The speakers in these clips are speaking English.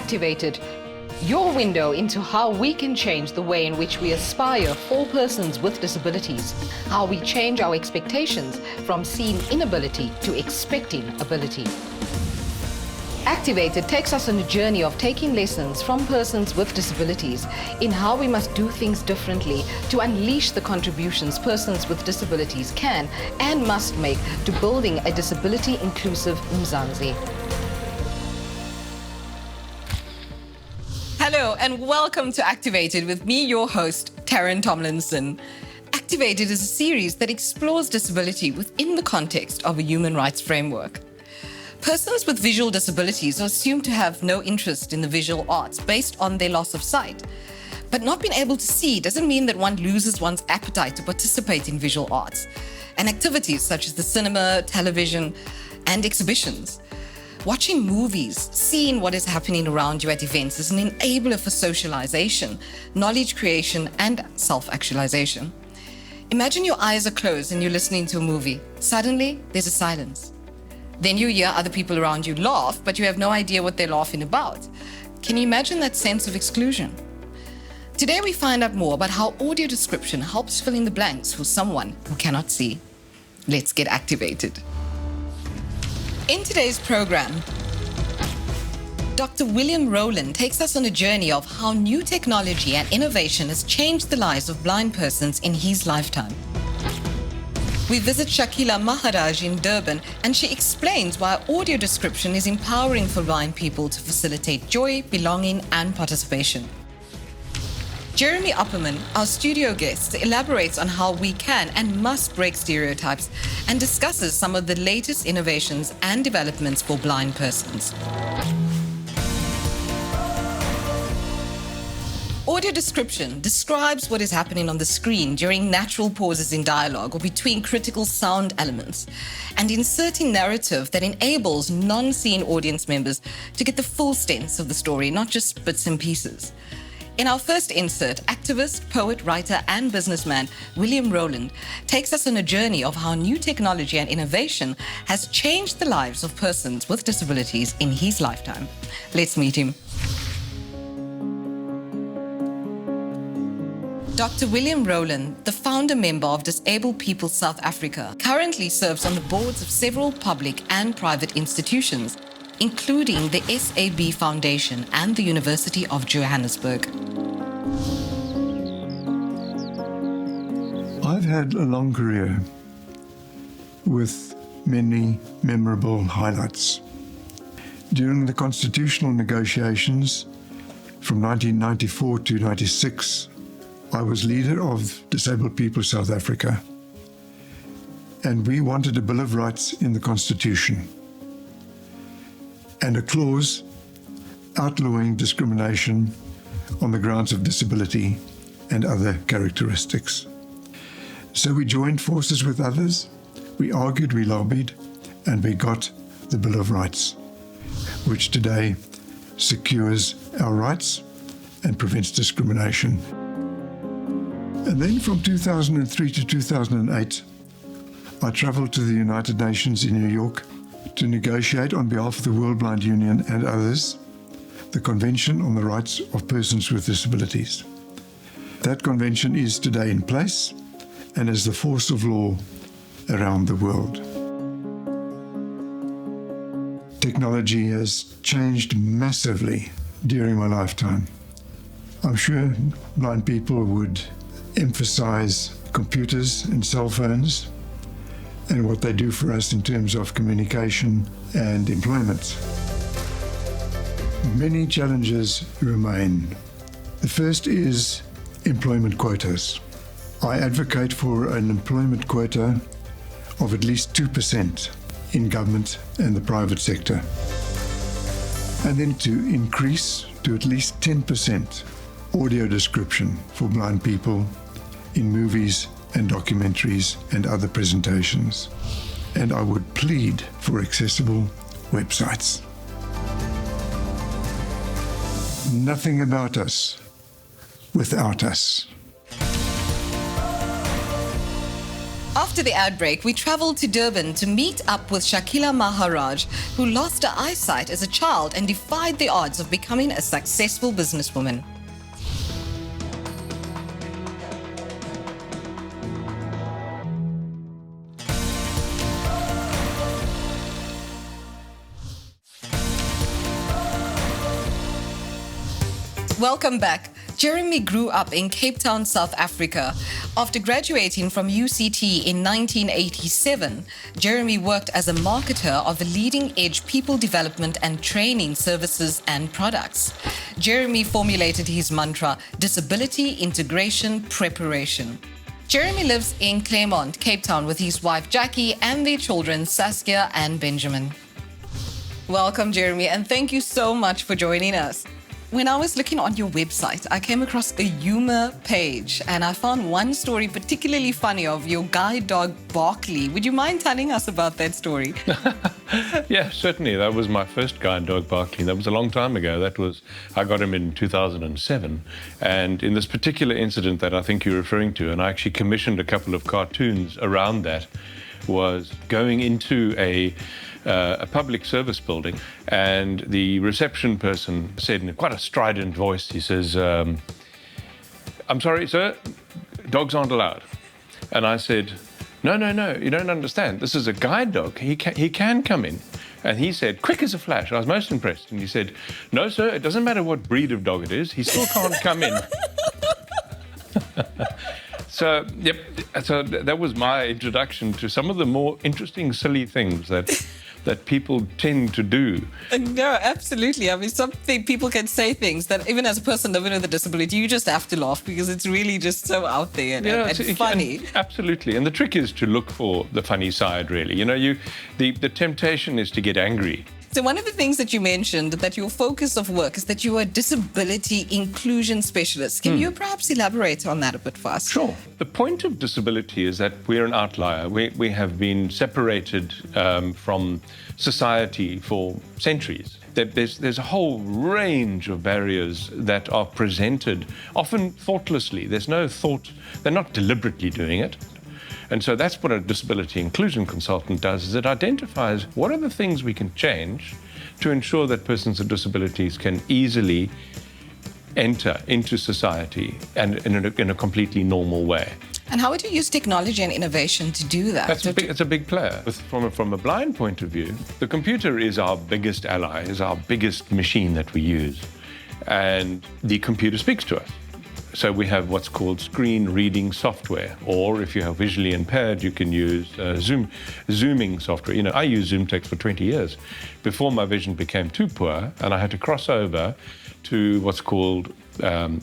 Activated, your window into how we can change the way in which we aspire for persons with disabilities, how we change our expectations from seeing inability to expecting ability. Activated takes us on a journey of taking lessons from persons with disabilities in how we must do things differently to unleash the contributions persons with disabilities can and must make to building a disability-inclusive Mzansi. Hello and welcome to Activated with me, your host, Taryn Tomlinson. Activated is a series that explores disability within the context of a human rights framework. Persons with visual disabilities are assumed to have no interest in the visual arts based on their loss of sight. But not being able to see doesn't mean that one loses one's appetite to participate in visual arts and activities such as the cinema, television, and exhibitions. Watching movies, seeing what is happening around you at events is an enabler for socialization, knowledge creation, and self-actualization. Imagine your eyes are closed and you're listening to a movie. Suddenly, there's a silence. Then you hear other people around you laugh, but you have no idea what they're laughing about. Can you imagine that sense of exclusion? Today we find out more about how audio description helps fill in the blanks for someone who cannot see. Let's get activated. In today's program, Dr. William Rowland takes us on a journey of how new technology and innovation has changed the lives of blind persons in his lifetime. We visit Shakila Maharaj in Durban, and she explains why audio description is empowering for blind people to facilitate joy, belonging, and participation. Jeremy Upperman, our studio guest, elaborates on how we can and must break stereotypes and discusses some of the latest innovations and developments for blind persons. Audio description describes what is happening on the screen during natural pauses in dialogue or between critical sound elements, and inserting narrative that enables non-seeing audience members to get the full sense of the story, not just bits and pieces. In our first insert, activist, poet, writer, and businessman William Rowland takes us on a journey of how new technology and innovation has changed the lives of persons with disabilities in his lifetime. Let's meet him. Dr. William Rowland, the founder member of Disabled People South Africa, currently serves on the boards of several public and private institutions, including the SAB Foundation and the University of Johannesburg. I've had a long career with many memorable highlights. During the constitutional negotiations from 1994 to 96, I was leader of Disabled People South Africa, and we wanted a Bill of Rights in the Constitution and a clause outlawing discrimination on the grounds of disability and other characteristics. So we joined forces with others, we argued, we lobbied, and we got the Bill of Rights, which today secures our rights and prevents discrimination. And then from 2003 to 2008, I traveled to the United Nations in New York to negotiate on behalf of the World Blind Union and others the Convention on the Rights of Persons with Disabilities. That convention is today in place and is the force of law around the world. Technology has changed massively during my lifetime. I'm sure blind people would emphasize computers and cell phones and what they do for us in terms of communication and employment. Many challenges remain. The first is employment quotas. I advocate for an employment quota of at least 2% in government and the private sector, and then to increase to at least 10% audio description for blind people in movies and documentaries and other presentations. And I would plead for accessible websites. Nothing about us without us. After the ad break, we traveled to Durban to meet up with Shakila Maharaj, who lost her eyesight as a child and defied the odds of becoming a successful businesswoman. Welcome back. Jeremy grew up in Cape Town, South Africa. After graduating from UCT in 1987, Jeremy worked as a marketer of leading-edge people development and training services and products. Jeremy formulated his mantra, disability, integration, preparation. Jeremy lives in Claremont, Cape Town, with his wife Jackie and their children Saskia and Benjamin. Welcome, Jeremy, and thank you so much for joining us. When I was looking on your website, I came across a humor page and I found one story particularly funny of your guide dog, Barkley. Would you mind telling us about that story? Yeah, certainly. That was my first guide dog, Barkley. That was a long time ago. I got him in 2007. And in this particular incident that I think you're referring to, and I actually commissioned a couple of cartoons around that, was going into a public service building, and the reception person said in quite a strident voice, he says, I'm sorry, sir, dogs aren't allowed. And I said, no, you don't understand. This is a guide dog. He can come in. And he said, quick as a flash. I was most impressed. And he said, no, sir, it doesn't matter what breed of dog it is. He still can't come in. So, yep, so that was my introduction to some of the more interesting, silly things that people tend to do. No, absolutely. I mean, people can say things that even as a person living with a disability, you just have to laugh because it's really just so out there and funny. Absolutely. And the trick is to look for the funny side, really. You know, the temptation is to get angry. So one of the things that you mentioned, that your focus of work is that you are a disability inclusion specialist. Can you perhaps elaborate on that a bit for us? Sure. The point of disability is that we're an outlier. We have been separated from society for centuries. There's a whole range of barriers that are presented, often thoughtlessly. There's no thought. They're not deliberately doing it. And so that's what a disability inclusion consultant does, is it identifies what are the things we can change to ensure that persons with disabilities can easily enter into society and in a completely normal way. And how would you use technology and innovation to do that? It's a big player. From a blind point of view, the computer is our biggest ally, is our biggest machine that we use. And the computer speaks to us. So we have what's called screen reading software, or if you are visually impaired, you can use zooming software. You know, I used ZoomText for 20 years before my vision became too poor, and I had to cross over to what's called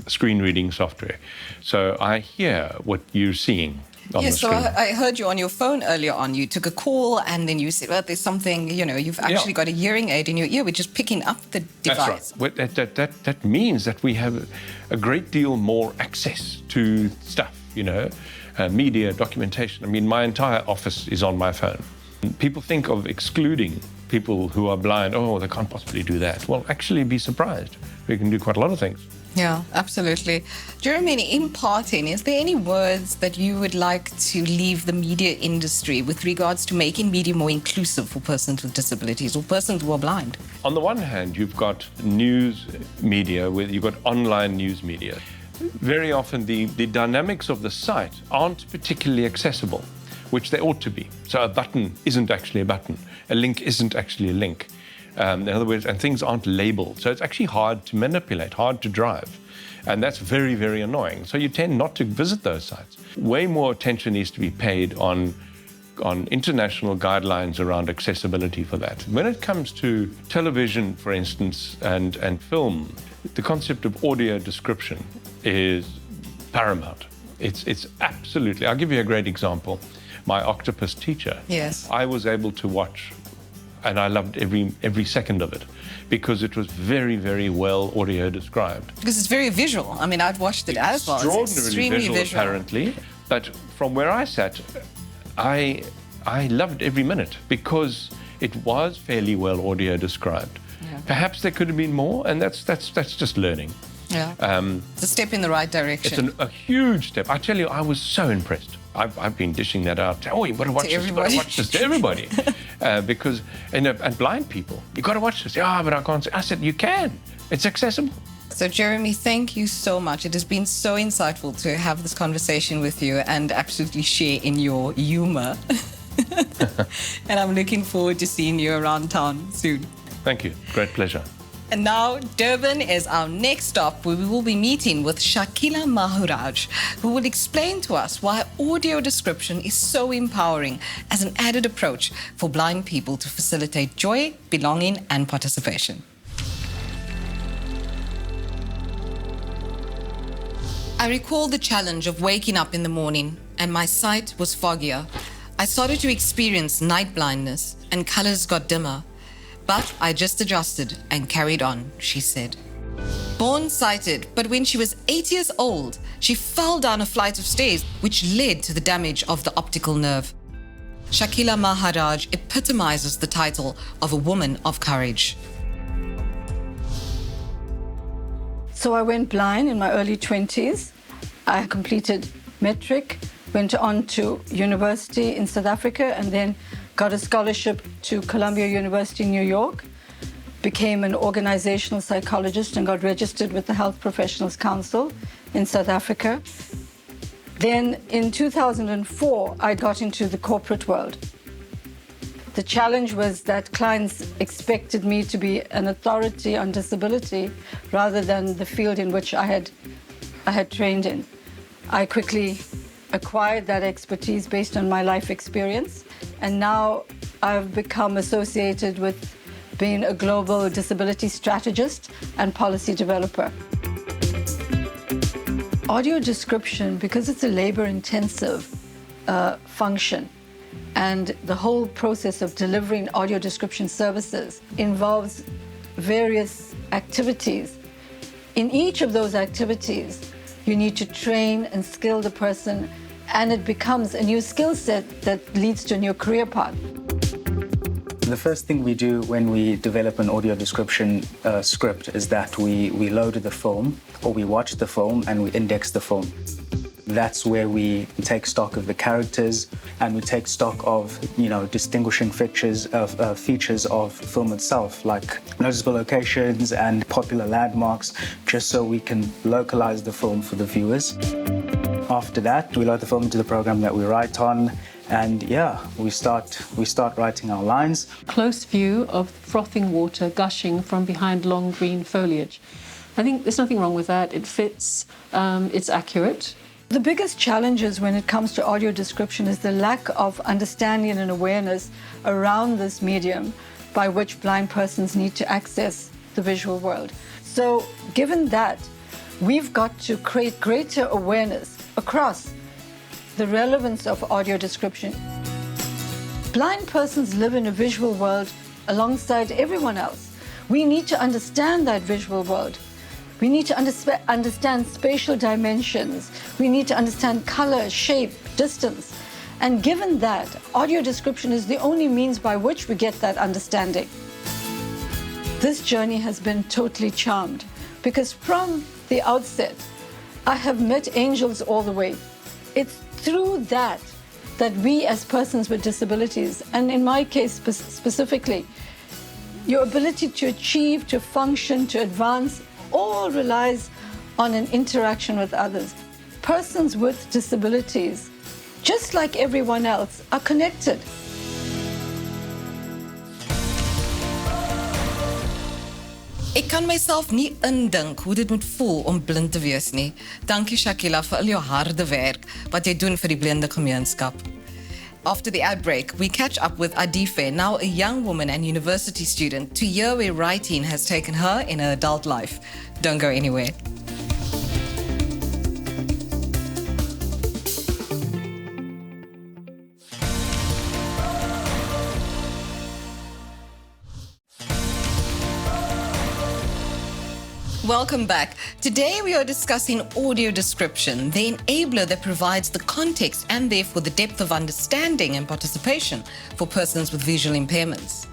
screen reading software. So I hear what you're seeing on the screen. Yes, so I heard you on your phone earlier on. You took a call and then you said, well, there's something, you know, you've actually got a hearing aid in your ear, which is picking up the device. That's right. That means that we have a great deal more access to stuff, you know, media, documentation. I mean, my entire office is on my phone. People think of excluding people who are blind. Oh, they can't possibly do that. Well, actually, be surprised. We can do quite a lot of things. Yeah, absolutely. Jeremy, in parting, is there any words that you would like to leave the media industry with regards to making media more inclusive for persons with disabilities or persons who are blind? On the one hand, you've got news media, you've got online news media. Very often, the dynamics of the site aren't particularly accessible, which they ought to be. So a button isn't actually a button. A link isn't actually a link. In other words, and things aren't labeled. So it's actually hard to manipulate, hard to drive. And that's very, very annoying. So you tend not to visit those sites. Way more attention needs to be paid on international guidelines around accessibility for that. When it comes to television, for instance, and film, the concept of audio description is paramount. It's absolutely, I'll give you a great example. My octopus teacher. Yes. I was able to watch, and I loved every second of it because it was very, very well audio described. Because it's very visual. I mean, I've watched it as well. It's extremely visual, apparently. But from where I sat, I loved every minute because it was fairly well audio described. Yeah. Perhaps there could have been more, and that's just learning. Yeah. It's a step in the right direction. It's a huge step. I tell you, I was so impressed. I've been dishing that out. Oh, you've got to watch this. You've got to watch this to everybody. Because, and blind people, you've got to watch this. Yeah, but I can't. I said, you can. It's accessible. So, Jeremy, thank you so much. It has been so insightful to have this conversation with you and absolutely share in your humor. And I'm looking forward to seeing you around town soon. Thank you. Great pleasure. And now, Durban is our next stop, where we will be meeting with Shakila Maharaj, who will explain to us why audio description is so empowering as an added approach for blind people to facilitate joy, belonging, and participation. I recall the challenge of waking up in the morning and my sight was foggier. I started to experience night blindness and colors got dimmer. But I just adjusted and carried on, she said. Born sighted, but when she was 8 years old, she fell down a flight of stairs, which led to the damage of the optical nerve. Shakila Maharaj epitomizes the title of a woman of courage. So I went blind in my early 20s. I completed metric, went on to university in South Africa, and then got a scholarship to Columbia University in New York, became an organizational psychologist and got registered with the Health Professionals Council in South Africa. Then in 2004, I got into the corporate world. The challenge was that clients expected me to be an authority on disability rather than the field in which I had trained in. I quickly acquired that expertise based on my life experience, and now I've become associated with being a global disability strategist and policy developer. Audio description, because it's a labor-intensive function, and the whole process of delivering audio description services involves various activities. In each of those activities, you need to train and skill the person, and it becomes a new skill set that leads to a new career path. The first thing we do when we develop an audio description script is that we load the film, or we watch the film and we index the film. That's where we take stock of the characters and we take stock of, distinguishing features of film itself, like noticeable locations and popular landmarks, just so we can localize the film for the viewers. After that, we load the film into the program that we write on, and we start writing our lines. Close view of frothing water gushing from behind long green foliage. I think there's nothing wrong with that. It fits, it's accurate. The biggest challenges when it comes to audio description is the lack of understanding and awareness around this medium by which blind persons need to access the visual world. So given that, we've got to create greater awareness across the relevance of audio description. Blind persons live in a visual world alongside everyone else. We need to understand that visual world. We need to understand spatial dimensions. We need to understand color, shape, distance. And given that, audio description is the only means by which we get that understanding. This journey has been totally charmed because from the outset, I have met angels all the way. It's through that we as persons with disabilities, and in my case specifically, your ability to achieve, to function, to advance, all relies on an interaction with others. Persons with disabilities, just like everyone else, are connected. Ek kan myself nie indink hoe dit moet voel om blind te wees nie. Dankie Shakila vir al jou harde werk wat jy doen vir die blinde gemeenskap. After the outbreak, we catch up with Adife, now a young woman and university student, to hear where writing has taken her in her adult life. Don't go anywhere. Welcome back. Today we are discussing audio description, the enabler that provides the context and therefore the depth of understanding and participation for persons with visual impairments.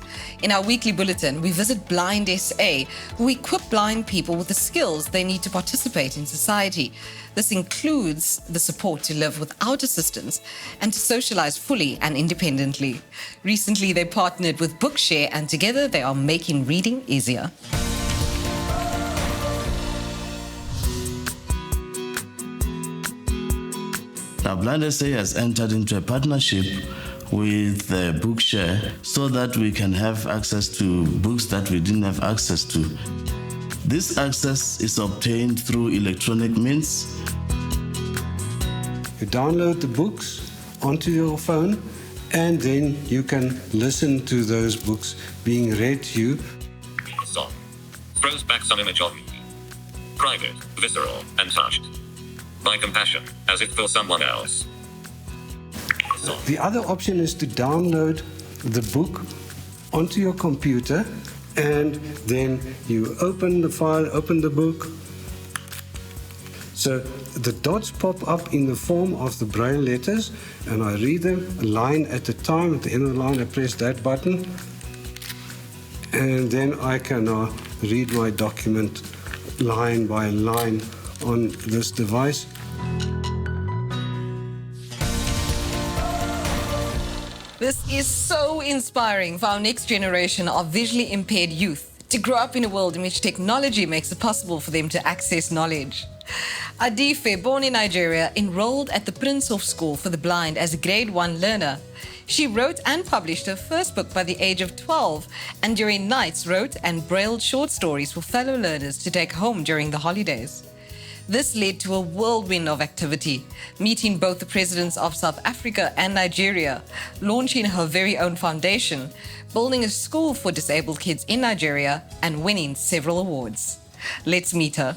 In our weekly bulletin, we visit Blind SA, who equip blind people with the skills they need to participate in society. This includes the support to live without assistance and to socialize fully and independently. Recently, they partnered with Bookshare, and together they are making reading easier. Now, Blind SA has entered into a partnership with Bookshare so that we can have access to books that we didn't have access to. This access is obtained through electronic means. You download the books onto your phone, and then you can listen to those books being read to you. Song throws back some image of me. Private, visceral, and touched by compassion, as if for someone else. The other option is to download the book onto your computer, and then you open the file, open the book. So the dots pop up in the form of the Braille letters, and I read them a line at a time. At the end of the line, I press that button, and then I can now read my document line by line on this device. This is so inspiring for our next generation of visually impaired youth to grow up in a world in which technology makes it possible for them to access knowledge. Adife, born in Nigeria, enrolled at the Princehof School for the Blind as a grade 1 learner. She wrote and published her first book by the age of 12, and during nights wrote and brailled short stories for fellow learners to take home during the holidays. This led to a whirlwind of activity, meeting both the presidents of South Africa and Nigeria, launching her very own foundation, building a school for disabled kids in Nigeria, and winning several awards. Let's meet her.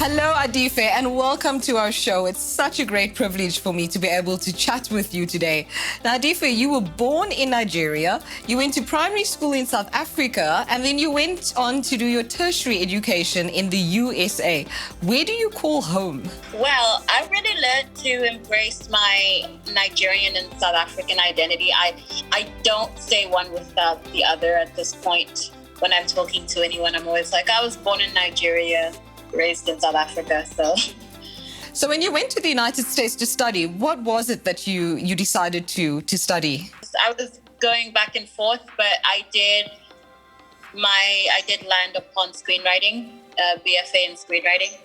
Hello, Adife, and welcome to our show. It's such a great privilege for me to be able to chat with you today. Now, Adife, you were born in Nigeria, you went to primary school in South Africa, and then you went on to do your tertiary education in the USA. Where do you call home? Well, I really learned to embrace my Nigerian and South African identity. I don't say one without the other at this point. When I'm talking to anyone, I'm always like, I was born in Nigeria, raised in South Africa. So when you went to the United States to study, what was it that you decided to study? I was going back and forth, but I did land upon screenwriting, BFA in screenwriting.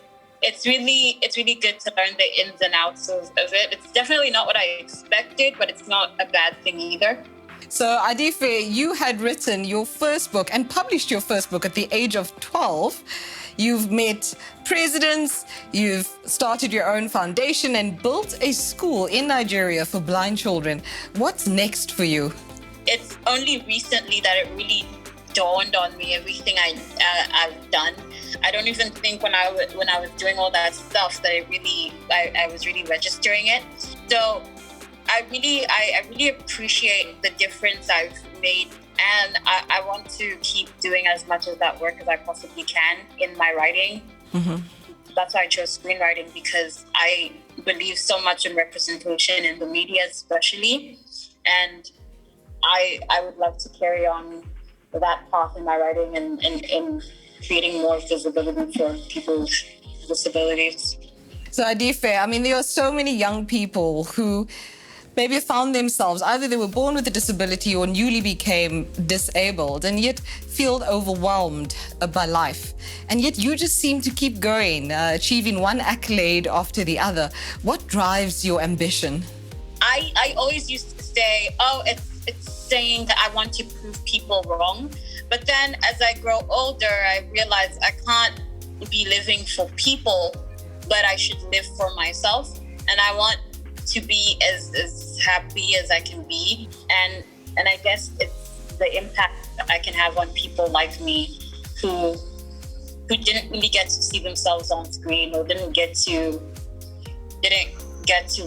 It's really good to learn the ins and outs of it. It's definitely not what I expected, but it's not a bad thing either. So, Adife, you had written your first book and published your first book at the age of 12. You've met presidents, you've started your own foundation and built a school in Nigeria for blind children. What's next for you? It's only recently that it really dawned on me, everything I've done. I don't even think when I was doing all that stuff that I was really registering it. So I really appreciate the difference I've made, and I want to keep doing as much of that work as I possibly can in my writing. Mm-hmm. That's why I chose screenwriting, because I believe so much in representation in the media especially, and I would love to carry on that path in my writing and creating more visibility for people with disabilities. So Adife, there are so many young people who maybe found themselves, either they were born with a disability or newly became disabled, and yet feel overwhelmed by life. And yet you just seem to keep going, achieving one accolade after the other. What drives your ambition? I always used to say, it's saying that I want to prove people wrong. But then as I grow older, I realize I can't be living for people, but I should live for myself. And I want to be as happy as I can be, and I guess it's the impact that I can have on people like me who didn't really get to see themselves on screen, or didn't get to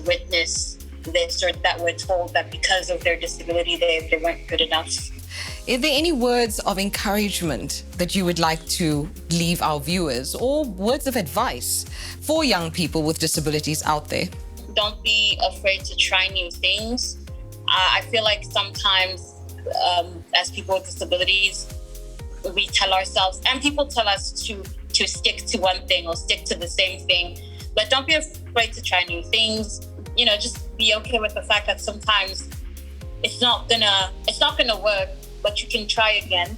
witness this, or that were told that because of their disability they weren't good enough. Are there any words of encouragement that you would like to leave our viewers, or words of advice for young people with disabilities out there? Don't be afraid to try new things. I feel like sometimes as people with disabilities, we tell ourselves, and people tell us to stick to one thing or stick to the same thing. But don't be afraid to try new things. You know, just be okay with the fact that sometimes it's not gonna work, but you can try again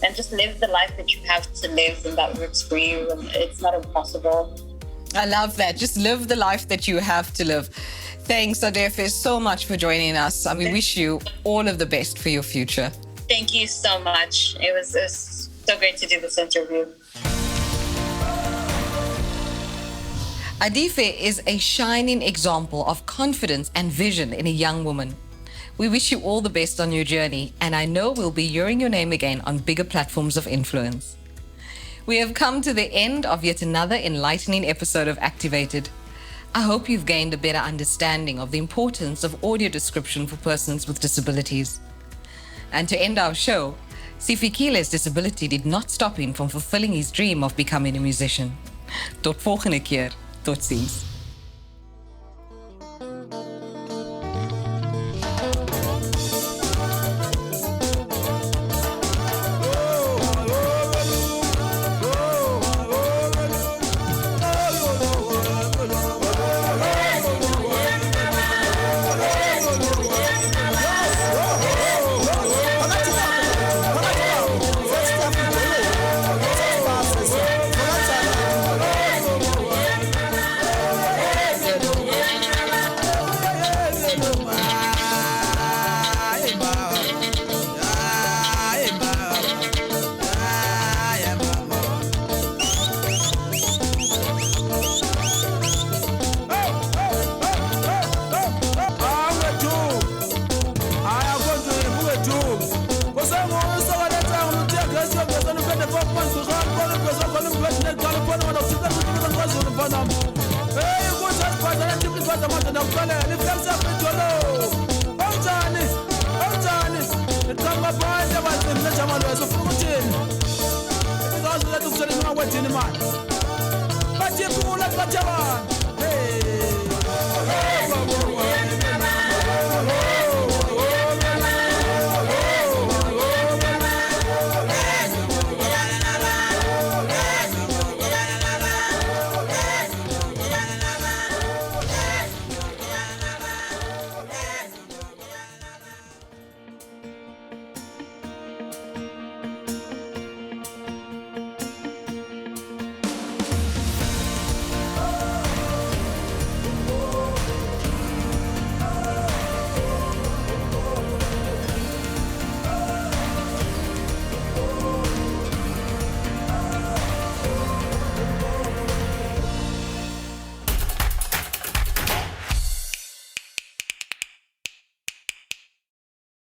and just live the life that you have to live and that works for you. And it's not impossible. I love that. Just live the life that you have to live. Thanks, Adefe, so much for joining us. We wish you all of the best for your future. Thank you so much. It was so great to do this interview. Adefe is a shining example of confidence and vision in a young woman. We wish you all the best on your journey, and I know we'll be hearing your name again on bigger platforms of influence. We have come to the end of yet another enlightening episode of Activated. I hope you've gained a better understanding of the importance of audio description for persons with disabilities. And to end our show, Sifikile's disability did not stop him from fulfilling his dream of becoming a musician. Tot volgende keer. Tot ziens. But you pull up,